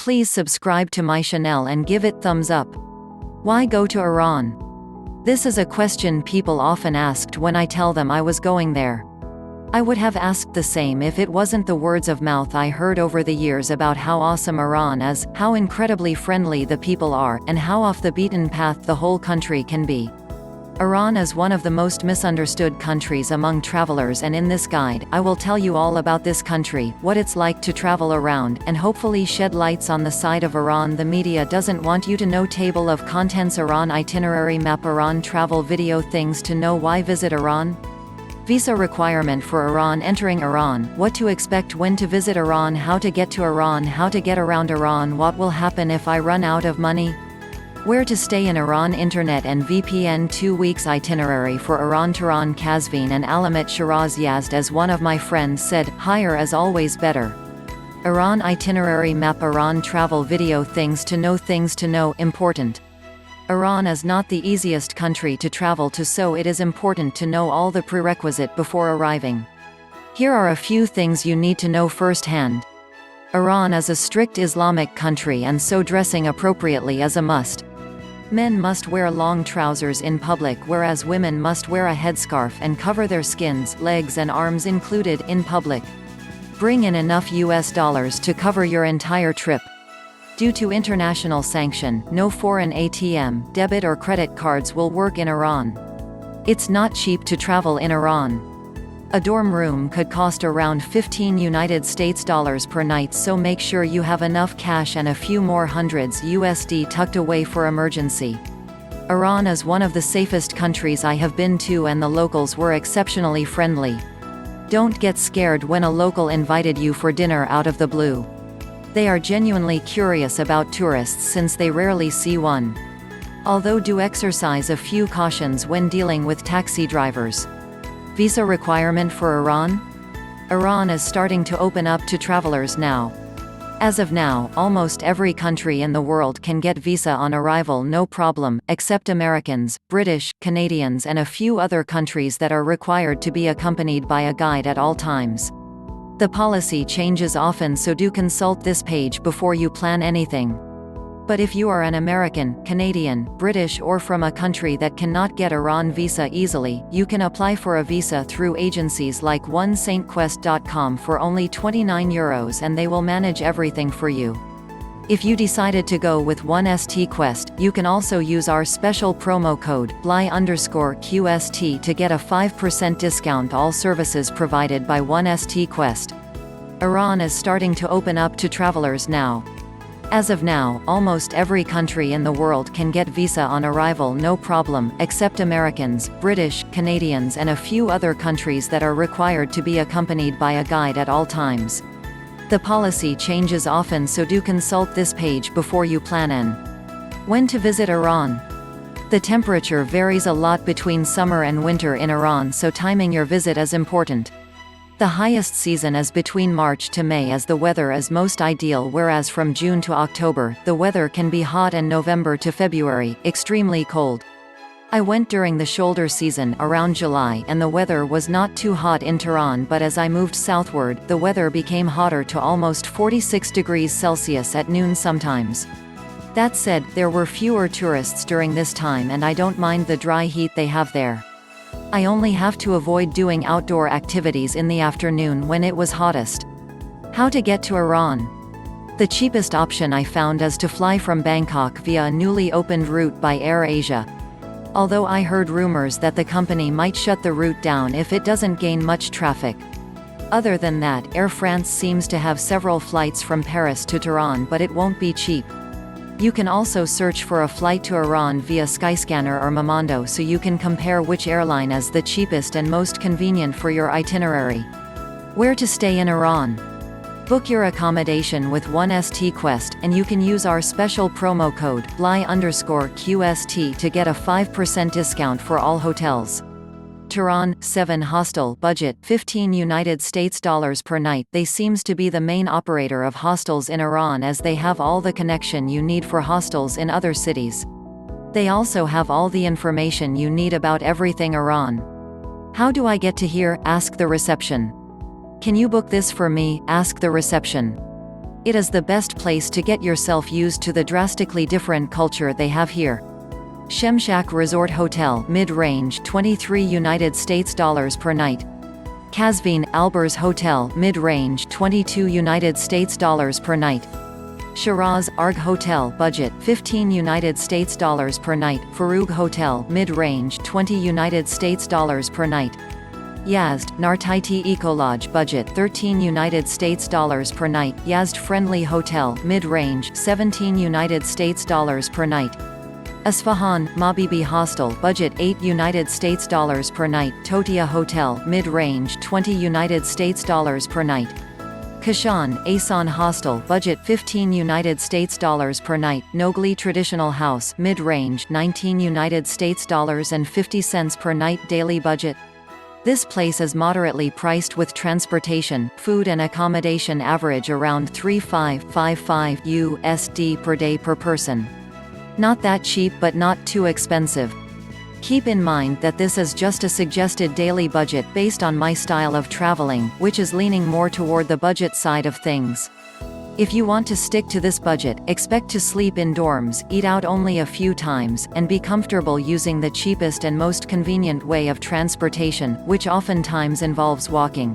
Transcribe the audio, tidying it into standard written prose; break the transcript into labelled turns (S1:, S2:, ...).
S1: Please subscribe to my channel and give it thumbs up. Why go to Iran? This is a question people often asked when I tell them I was going there. I would have asked the same if it wasn't the words of mouth I heard over the years about how awesome Iran is, how incredibly friendly the people are, and how off the beaten path the whole country can be. Iran is one of the most misunderstood countries among travelers, and in this guide, I will tell you all about this country, what it's like to travel around, and hopefully shed lights on the side of Iran the media doesn't want you to know. Table of contents: Iran itinerary map, Iran travel video, things to know, why visit Iran, visa requirement for Iran, entering Iran, what to expect when to visit Iran, how to get to Iran, how to get around Iran, what will happen if I run out of money, where to stay in Iran, internet and VPN. 2 weeks itinerary for Iran: Tehran, Qazvin and Alamet, Shiraz, Yazd. As one of my friends said, higher is always better. Iran itinerary map, Iran travel video, things to know, important. Iran is not the easiest country to travel to, so it is important to know all the prerequisite before arriving. Here are a few things you need to know firsthand. Iran is a strict Islamic country, and so dressing appropriately is a must. Men must wear long trousers in public, whereas women must wear a headscarf and cover their skins, legs and arms included, in public. Bring in enough US dollars to cover your entire trip. Due to international sanction, no foreign ATM, debit or credit cards will work in Iran. It's not cheap to travel in Iran. A dorm room could cost around $15 per night, so make sure you have enough cash and a few more hundreds USD tucked away for emergency. Iran is one of the safest countries I have been to, and the locals were exceptionally friendly. Don't get scared when a local invited you for dinner out of the blue. They are genuinely curious about tourists since they rarely see one. Although do exercise a few cautions when dealing with taxi drivers. Visa requirement for Iran? Iran is starting to open up to travelers now. As of now, almost every country in the world can get visa on arrival no problem, except Americans, British, Canadians and a few other countries that are required to be accompanied by a guide at all times. The policy changes often, so do consult this page before you plan anything. But if you are an American, Canadian, British or from a country that cannot get Iran visa easily, you can apply for a visa through agencies like OneSaintQuest.com for only €29, and they will manage everything for you. If you decided to go with OneStQuest, you can also use our special promo code BLY_QST to get a 5% discount all services provided by OneStQuest. Iran is starting to open up to travelers now. As of now, almost every country in the world can get visa on arrival no problem, except Americans, British, Canadians and a few other countries that are required to be accompanied by a guide at all times. The policy changes often, so do consult this page before you plan in. When to visit Iran? The temperature varies a lot between summer and winter in Iran, so timing your visit is important. The highest season is between March to May, as the weather is most ideal, whereas from June to October, the weather can be hot, and November to February, extremely cold. I went during the shoulder season, around July, and the weather was not too hot in Tehran, but as I moved southward, the weather became hotter to almost 46 degrees Celsius at noon sometimes. That said, there were fewer tourists during this time, and I don't mind the dry heat they have there. I only have to avoid doing outdoor activities in the afternoon when it was hottest. How to get to Iran? The cheapest option I found is to fly from Bangkok via a newly opened route by Air Asia. Although I heard rumors that the company might shut the route down if it doesn't gain much traffic. Other than that, Air France seems to have several flights from Paris to Tehran, but it won't be cheap. You can also search for a flight to Iran via Skyscanner or Momondo, so you can compare which airline is the cheapest and most convenient for your itinerary. Where to stay in Iran? Book your accommodation with OneStQuest, and you can use our special promo code BLY_QST to get a 5% discount for all hotels. Tehran, 7 hostel, budget, $15 per night. They seems to be the main operator of hostels in Iran, as they have all the connection you need for hostels in other cities. They also have all the information you need about everything Iran. How do I get to here? Ask the reception. Can you book this for me? Ask the reception. It is the best place to get yourself used to the drastically different culture they have here. Shemshak Resort Hotel, mid-range, $23 per night. Kazvin Albers Hotel, mid-range, $22 per night. Shiraz Arg Hotel, budget, $15 per night. Farug Hotel, mid-range, $20 per night. Yazd Nartaiti Ecolodge, budget, $13 per night. Yazd Friendly Hotel, mid-range, $17 per night. Isfahan Mabibi Hostel, budget, $8 per night. Totia Hotel, mid-range, $20 per night. Kashan Asan Hostel, budget, $15 per night. Nogli Traditional House, mid-range, $19 per night. Daily budget. This place is moderately priced with transportation, food and accommodation average around $3,555 USD per day per person. Not that cheap but not too expensive. Keep in mind that this is just a suggested daily budget based on my style of traveling, which is leaning more toward the budget side of things. If you want to stick to this budget, expect to sleep in dorms, eat out only a few times, and be comfortable using the cheapest and most convenient way of transportation, which oftentimes involves walking.